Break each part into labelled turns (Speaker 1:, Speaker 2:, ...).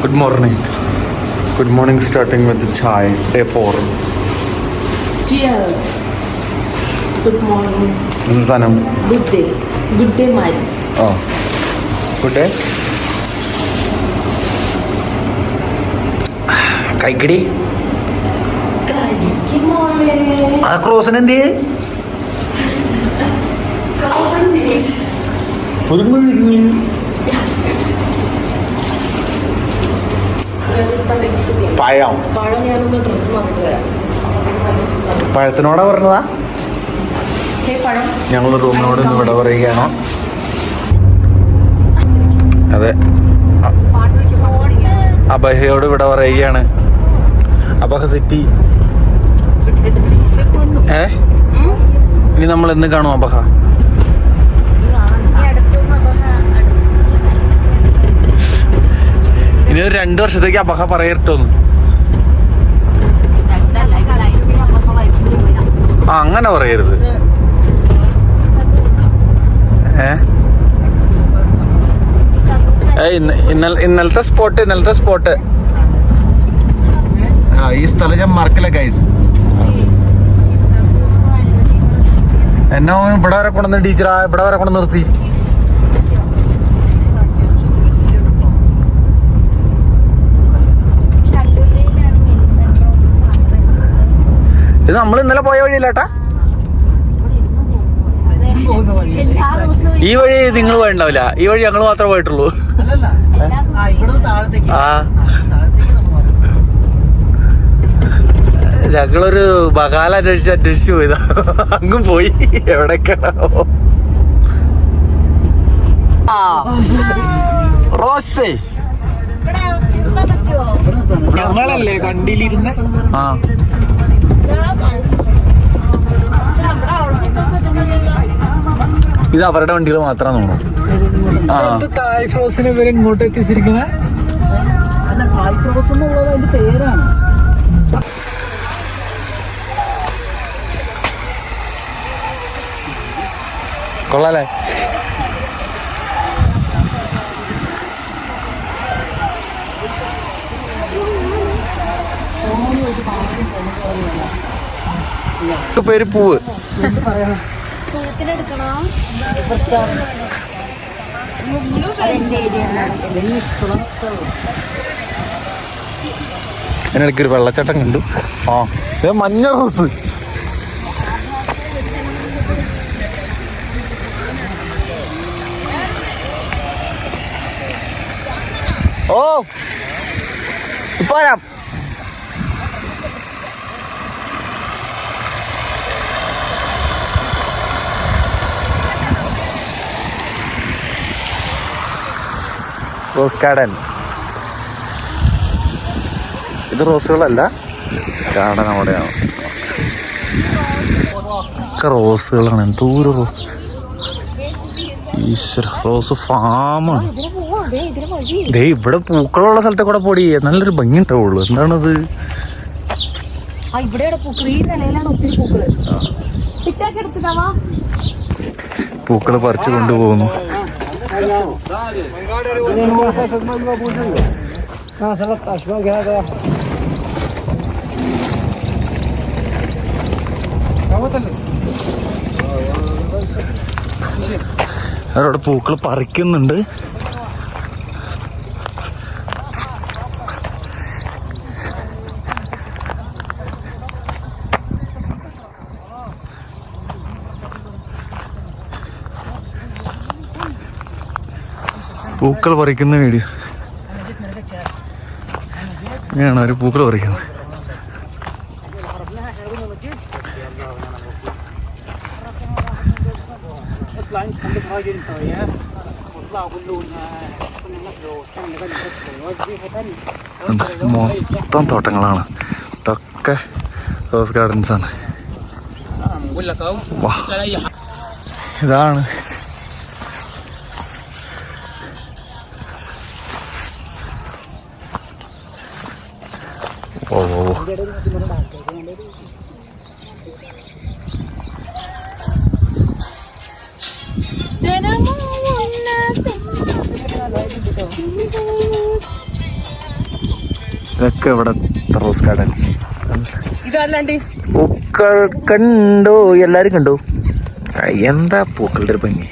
Speaker 1: Good morning. Good morning, starting with the chai. Day 4.
Speaker 2: Cheers. Good morning.
Speaker 1: Sanam.
Speaker 2: Good day. Good day, Mari.
Speaker 1: Oh. Good day. കൈക്കടി ആ ക്രോസിന് എന്ത് പഴം പഴത്തിനോടാ പറഞ്ഞതാ. ഞങ്ങൾ റൂമിനോട് ഇന്ന് വിട പറയുകയാണോ? അതെ, അബഹയോട് വിട പറയുകയാണ്. Abha city. ഇനി നമ്മൾ എന്ന് കാണും അബഹ? ഇനി ഒരു 2 വർഷത്തേക്ക് അബഹ പറയട്ടോന്ന്. ആ അങ്ങനെ പറയരുത്. ഇന്നലത്തെ സ്പോട്ട് ഈ സ്ഥലം ഞാൻ മറക്കില്ല ഗൈസ്. എന്നെ ഇവിടെ വരെ കൊണ്ടുവന്ന് ടീച്ചറാ ഇവിടെ വരെ കൊണ്ട് നിർത്തി. ഇത് നമ്മൾ ഇന്നലെ പോയ വഴിയില്ലേട്ടാ? ഈ വഴി നിങ്ങൾ പോയിട്ടുണ്ടാവില്ല, ഈ വഴി ഞങ്ങൾ മാത്രമേ പോയിട്ടുള്ളൂ. ആ ഞങ്ങളൊരു ബകാല അന്വേഷിച്ച് പോയതാ. അങ്ങും പോയി എവിടേക്കാണോ. റോസേ ഞങ്ങളല്ലേ കണ്ടിലിരുന്ന. ആ ഇത് അവരുടെ വണ്ടികൾ മാത്രമാണ് തോന്നുന്നു. തായ് ഫ്രോസിനെ ഇവര് ഇങ്ങോട്ട് എത്തിച്ചിരിക്കണേ. തായ് ഫ്രോസ് എന്നുള്ളത് അതിന്റെ പേരാണ്. കൊള്ളാലേ? പേര് പൂവ്. അതിനിടയ്ക്ക് ഒരു വെള്ളച്ചാട്ടം കണ്ടു. ആ ഇത് മഞ്ഞ റോസ്. ഓ ഇപ്പൊ വരാം. Rose garden. ഇത് റോസുകളല്ല, ഗാർഡൻ അവിടെയാണ്. ഒക്കെ റോസുകളാണ്. എന്തോരം ഈശ്വര, റോസ് ഫാമാണ്. ദേ ഇവിടെ പൂക്കളുള്ള സ്ഥലത്തെ കൂടെ പോടി, നല്ലൊരു ഭംഗി ഉണ്ടാവുള്ളൂ. എന്താണത്? പൂക്കള് പറിച്ചു കൊണ്ടുപോകുന്നു. അവരവിടെ പൂക്കൾ പറിക്കുന്നുണ്ട്. പൂക്കൾ പറിക്കുന്ന വീഡിയോ ഇങ്ങനെയാണ് അവർ പൂക്കൾ പറിക്കുന്നത്. മൊത്തം തോട്ടങ്ങളാണ്. ഇതൊക്കെ റോസ് ഗാർഡൻസ് ആണ്. ഇതാണ് ഇതൊക്കെ ഇവിടെ റോസ് ഗാർഡൻസ്.
Speaker 2: ഇതല്ലാണ്ട്
Speaker 1: പൂക്കൾ കണ്ടോ? എല്ലാരും കണ്ടോ? എന്താ പൂക്കളുടെ ഒരു ഭംഗി.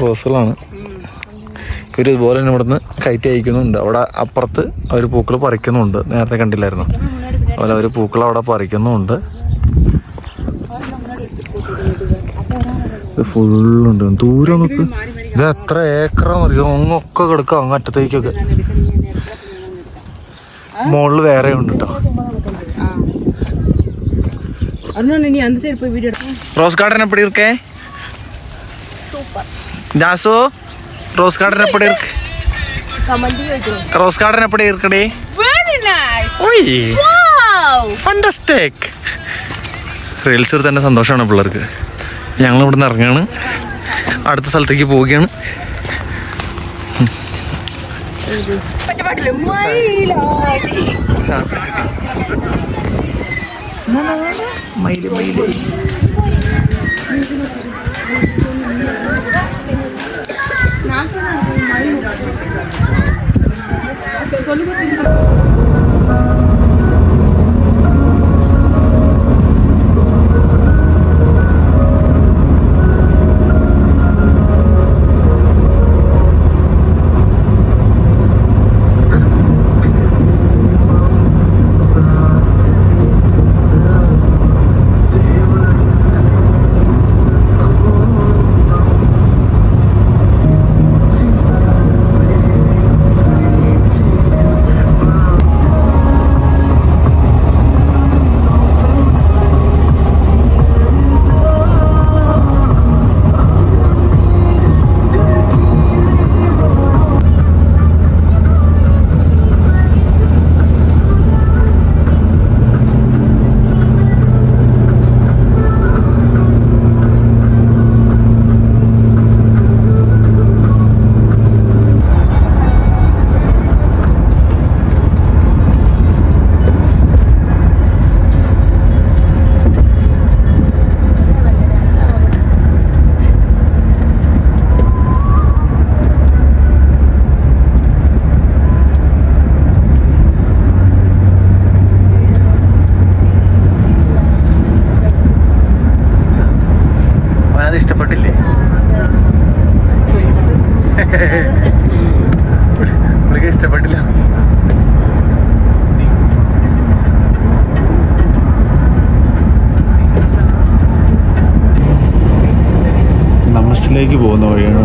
Speaker 1: റോസുകളാണ്. ഇവർ ഇതുപോലെ തന്നെ ഇവിടുന്ന് കയറ്റി അയക്കുന്നുണ്ട്. അവിടെ അപ്പുറത്ത് അവർ പൂക്കൾ പറിക്കുന്നുണ്ട്. നേരത്തെ കണ്ടില്ലായിരുന്നു. അതുപോലെ അവർ പൂക്കൾ അവിടെ പറിക്കുന്നുണ്ട്. ഇത് ഫുള്ളുണ്ട്. ദൂരം നോക്ക്. ഇത് എത്ര ഏക്കറാന്ന് അറിയാം. അങ്ങൊക്കെ കിടക്കുക. അങ്ങ് അറ്റത്തേക്കൊക്കെ. മുകളിൽ വേറെ ഉണ്ട് കേട്ടോ. റോസ് ഗാർഡൻ എപ്പടി ഇരിക്കേ? ജാസു, റോസ് ഗാർഡൻ എപ്പടി ഇருக்கு? റോസ് ഗാർഡൻ എപ്പടി ഇരിക്കടി? ഫാന്റാസ്റ്റിക്. റീൽസ് തന്നെ സന്തോഷമാണ് പിള്ളേർക്ക്. ഞങ്ങൾ ഇവിടുന്ന് ഇറങ്ങാണ്. അടുത്ത സ്ഥലത്തേക്ക് പോവുകയാണ്. മയില് മയില് ഇഷ്ടപ്പെട്ടില്ലേ? പുള്ളിക്ക് ഇഷ്ടപ്പെട്ടില്ല. നമസ്റ്റിലേക്ക് പോകുന്ന വഴിയാണ്.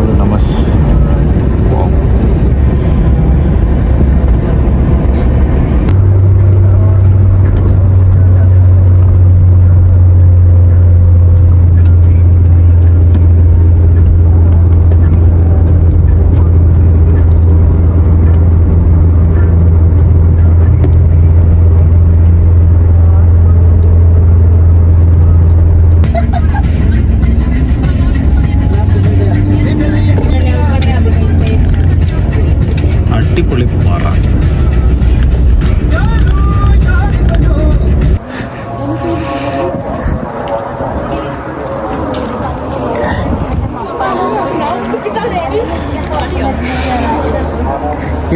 Speaker 1: അടിപൊളി പാറ.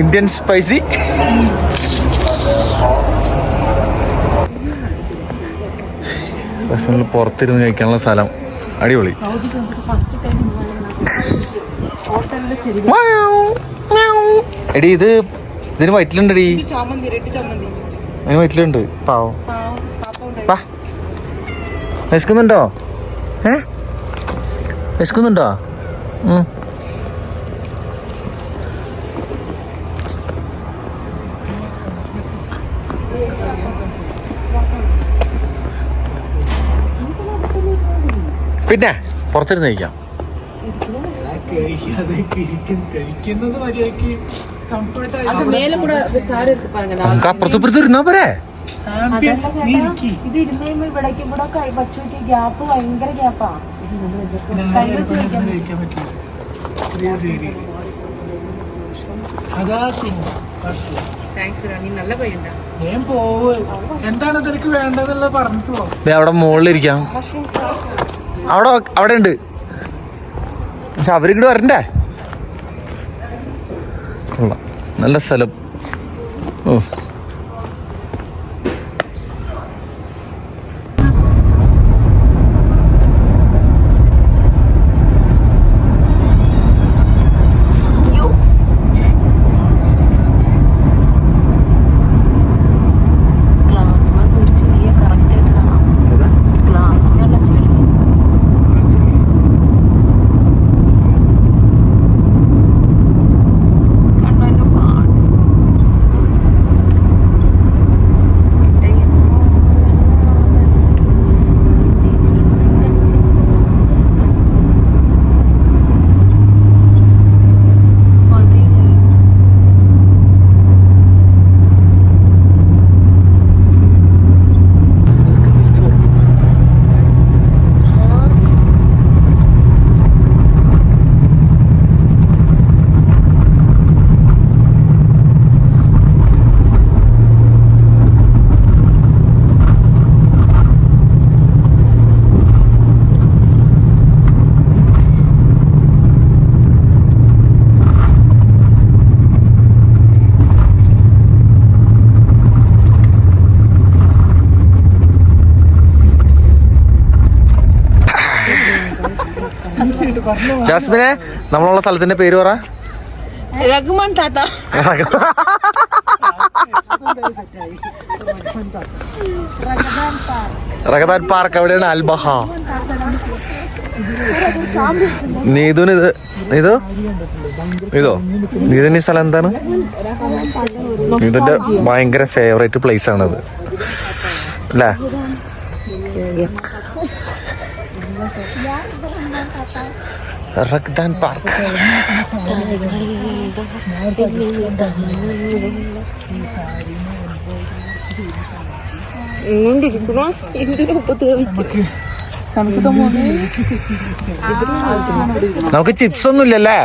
Speaker 1: Indian spicy. റെസ്റ്റോറൻറ്റിൽ പുറത്തിരുന്ന് കഴിക്കാനുള്ള സ്ഥലം. അടിപൊളി. എടി ഇതിന് വയറ്റിലുണ്ടടി. അതിന് വയറ്റിലുണ്ട്. പാവം. വിശക്കുന്നുണ്ടോ? വിശക്കുന്നുണ്ടോ? പിന്നെ പുറത്തിരുന്ന് കഴിക്കാം. നമുക്ക് അപ്പുറത്തിപ്പുറത്ത് ഇരുന്നാ പോരെ?
Speaker 2: ഇത് ഇരുന്ന് ഇവിടേക്ക് ഇവിടെ വച്ചു ഗ്യാപ്പ് ഭയങ്കര ഗ്യാപ്പാ.
Speaker 1: എന്താണ് നിനക്ക് വേണ്ടതെന്നുള്ള പറഞ്ഞിട്ടോ. അവിടെ മുകളിലിരിക്കാം. അവിടെ ഉണ്ട്. പക്ഷെ അവരിങ്ങോട്ട് വരണ്ടേ? കൊള്ളാം. നല്ല സ്ഥലം. ഓ ജാസ്മിനെ, നമ്മളുള്ള സ്ഥലത്തിന്റെ പേര് പറ.
Speaker 2: രഘുമാൻ താത്ത.
Speaker 1: റഗദാൻ പാർക്ക് എവിടെയാണ്? അൽബഹ. നീതുനിത് ഇതോ നീതിന്റെ സ്ഥലം എന്താണ്? നീതിന്റെ ഭയങ്കര ഫേവറേറ്റ് പ്ലേസ് ആണത് അല്ലേ? റഗ്ദാൻ പാർക്ക്. നമുക്ക് ചിപ്സ് ഒന്നും ഇല്ലല്ലേ?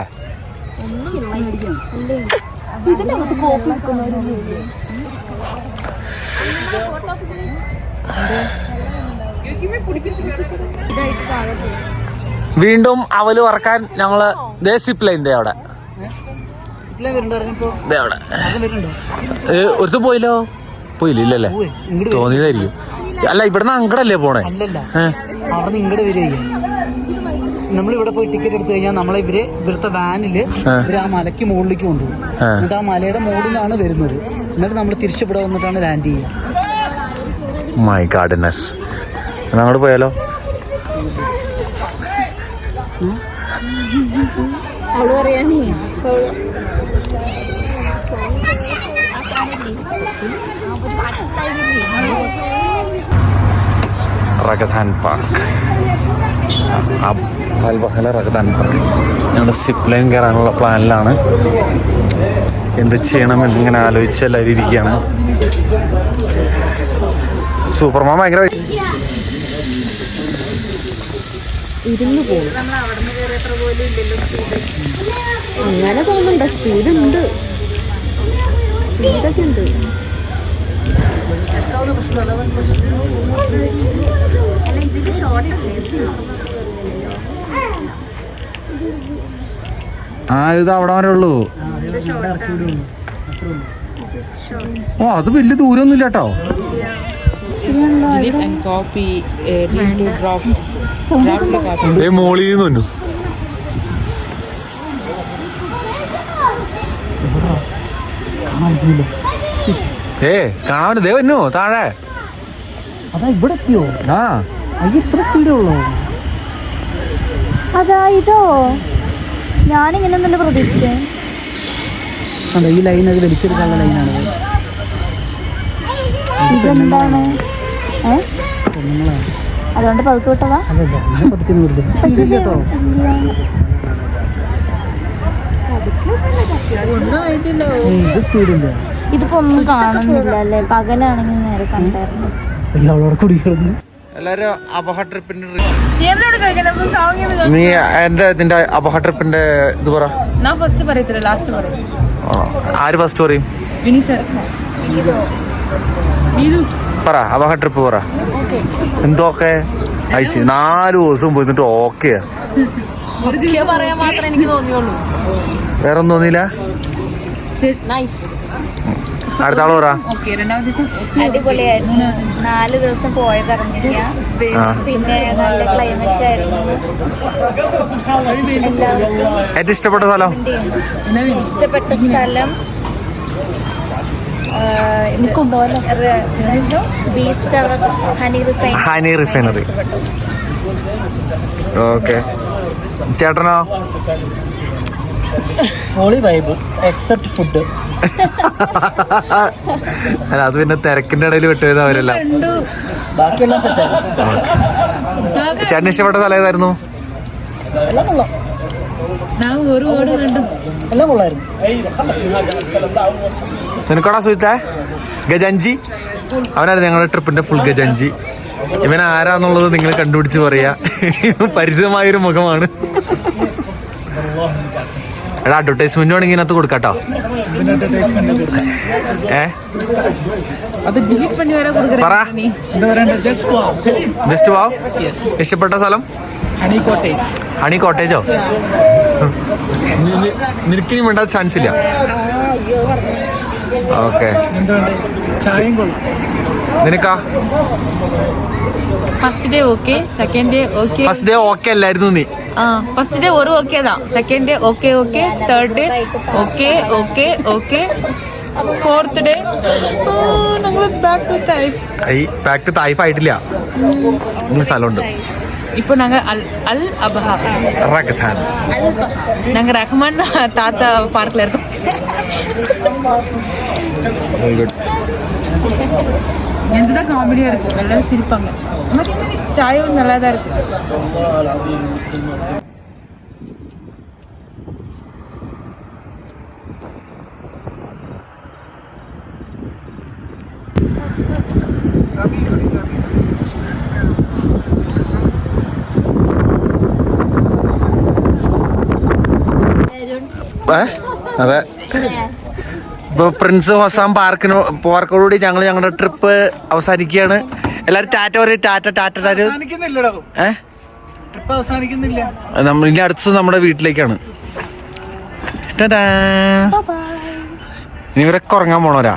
Speaker 1: വീണ്ടും അവല് വറക്കാൻ ഞങ്ങള് സിപ്ലൈൻ്റെ അവിടെ ഒരുത്ത് പോയില്ലോ. പോയില്ലല്ലേ? തോന്നിയതായിരിക്കും. അല്ല, ഇവിടുന്ന് അങ്ങടല്ലേ പോണേ?
Speaker 3: അവിടെ ഇങ്ങോട്ട് വരിക. നമ്മളിവിടെ പോയി ടിക്കറ്റ് എടുത്തു കഴിഞ്ഞാൽ നമ്മളെ ഇവിടുത്തെ വാനില് ആ മലയ്ക്ക് മുകളിലേക്ക് കൊണ്ടുപോകും. എന്നിട്ട് ആ മലയുടെ മുകളിലാണ് വരുന്നത്. എന്നിട്ട് നമ്മൾ തിരിച്ചിവിടെ വന്നിട്ടാണ് ലാൻഡ് ചെയ്യുക.
Speaker 1: മൈ ഗാഡ്നസ്. അങ്ങോട്ട് പോയാലോ?
Speaker 2: അവള് പറയാനേ
Speaker 1: റഗദാൻ പാർക്ക്, അൽബഹല റഗദാൻ പാർക്ക്. ഞങ്ങളുടെ സിപ്പ് ലൈൻ കയറാനുള്ള പ്ലാനിലാണ്. എന്ത് ചെയ്യണമെന്ന് ഇങ്ങനെ ആലോചിച്ച് എല്ലാവരും ഇരിക്കുകയാണ്. സൂപ്പർമാൻ ഭയങ്കര
Speaker 2: ഇരുന്ന് പോകും. അങ്ങനെ തോന്നുന്നുണ്ട്. സ്പീഡുണ്ട്, സ്പീഡൊക്കെ ഉണ്ട്.
Speaker 1: ഇത് അവിടെ വരെ ഉള്ളൂ. ഓ, അത് വലിയ ദൂരമൊന്നും ഇല്ല കേട്ടോ. മോളിന്ന് കാണാൻ ദേ വന്നു താഴെ.
Speaker 3: അതാ ഇവിടെ എത്തിയോ?
Speaker 1: ആ,
Speaker 3: ഇത്ര സ്പീഡേ ഉള്ളൂ.
Speaker 2: അതാ ഇതോ? ഞാനിങ്ങനെ ഒന്നല്ല പ്രതീക്ഷിച്ചേ.
Speaker 3: ഈ ലൈൻ അത് വലിച്ചെടുക്കാനുള്ള ലൈനാണ്.
Speaker 2: ഇതെന്താണ്? അതുകൊണ്ട് പതുക്കെ വിട്ടതാ?
Speaker 3: കേട്ടോ. ഇത് സ്പീഡില്ല.
Speaker 2: ഇതിപ്പോ ഒന്നും കാണുന്നില്ല അല്ലേ? പകലാണെങ്കിൽ നേരെ കണ്ടായിരുന്നു.
Speaker 1: എല്ലാരും അബഹ ട്രിപ്പിന്റെ നീ നിന്റെ അബഹ ട്രിപ്പിന്റെ ഇത് പറ. ആര് ഫസ്റ്റ് പറയും? പറ, അബഹ ട്രിപ്പ് പറ. എന്തൊക്കെ അയച്ച് 4 ദിവസം പോയിട്ട് ഓക്കെ
Speaker 2: പറയാൻ മാത്രമേ എനിക്ക് തോന്നിയുള്ളൂ.
Speaker 1: വേറെ ഒന്നും തോന്നിയില്ല? അടുത്ത ആള് പറ.
Speaker 2: അടിപൊളിയായിരുന്നു. 4 ദിവസം പോയതറിഞ്ഞില്ല. പിന്നെ നല്ല ക്ലൈമറ്റ് ആയിരുന്നു.
Speaker 1: ഏറ്റവും ഇഷ്ടപ്പെട്ട സ്ഥലം?
Speaker 2: ഇഷ്ടപ്പെട്ട സ്ഥലം ബീസ്റ്റ് അവർ ഹണി റിഫൈനറി.
Speaker 1: ഓക്കെ. ചേട്ടനോ?
Speaker 3: Vibe except food.
Speaker 1: അല്ല, അത് പിന്നെ തിരക്കിന്റെ ഇടയിൽ വിട്ടുപോയത് അവരെല്ലാം.
Speaker 3: ബാക്കിയെല്ലാം സെറ്റായി.
Speaker 1: ചേട്ടന് ഇഷ്ടപ്പെട്ട സ്ഥലം ഏതായിരുന്നു?
Speaker 3: എല്ലാം കൊള്ളാം. എല്ലാം കൊള്ളായിരുന്നു.
Speaker 1: നിനക്കോടാ സുഹൃത്തേ ഗജാഞ്ചി? അവനായിരുന്നു ഞങ്ങളുടെ ട്രിപ്പിന്റെ ഫുൾ ഗജാഞ്ചി. ഇവൻ ആരാന്നുള്ളത് നിങ്ങൾ കണ്ടുപിടിച്ച് പറയാ. പരിചിതമായൊരു മുഖമാണ്. എടാ, അഡ്വർടൈസ്മെന്റ് വേണമെങ്കിൽ ഇതിനകത്ത് കൊടുക്കാട്ടോ. പറ. Just wow. ഇഷ്ടപ്പെട്ട സ്ഥലം? ഹണി കോട്ടേജോ? നിനക്കിനി വേണ്ട ചാൻസ് ഇല്ല. ഓക്കെ. നിനക്കാ?
Speaker 2: First day okay, second day okay.
Speaker 1: First day okay അല്ലായിരുന്നു നീ?
Speaker 2: ഫസ്റ്റ് ഡേ ഒരു ഓക്കെ தான், second day okay okay, third day okay okay okay, fourth day ഞങ്ങൾ back to Taif.
Speaker 1: Back to Taif ആയിട്ടില്ല, സ്ഥലമുണ്ട്.
Speaker 2: இப்போ நாங்க அல் அபஹா
Speaker 1: റഖ്താൻ.
Speaker 2: நாங்க ரஹ்மான் தாத்தா பார்க்ல இருக்கோம்.
Speaker 1: Very good.
Speaker 2: எந்ததான் காமெடியா இருக்கும், எல்லாரும் சிரிப்பாங்க. சாயும் நல்லா தான் இருக்கு.
Speaker 1: അതെ, ഇപ്പൊ പ്രിൻസ് ഹൊസാം പാർക്കോടുകൂടി ഞങ്ങൾ ഞങ്ങളുടെ ട്രിപ്പ് അവസാനിക്കുകയാണ്. എല്ലാരും ടാറ്റ പറയും. ടാറ്റ ടാറ്റ ടാറ്റ.
Speaker 3: ട്രിപ്പ് അവസാനിക്കുന്നില്ല.
Speaker 1: ഇനി അടുത്ത് നമ്മുടെ വീട്ടിലേക്കാണ്. ഇനി ഇവരൊക്കെ ഉറങ്ങാൻ പോണോരാ.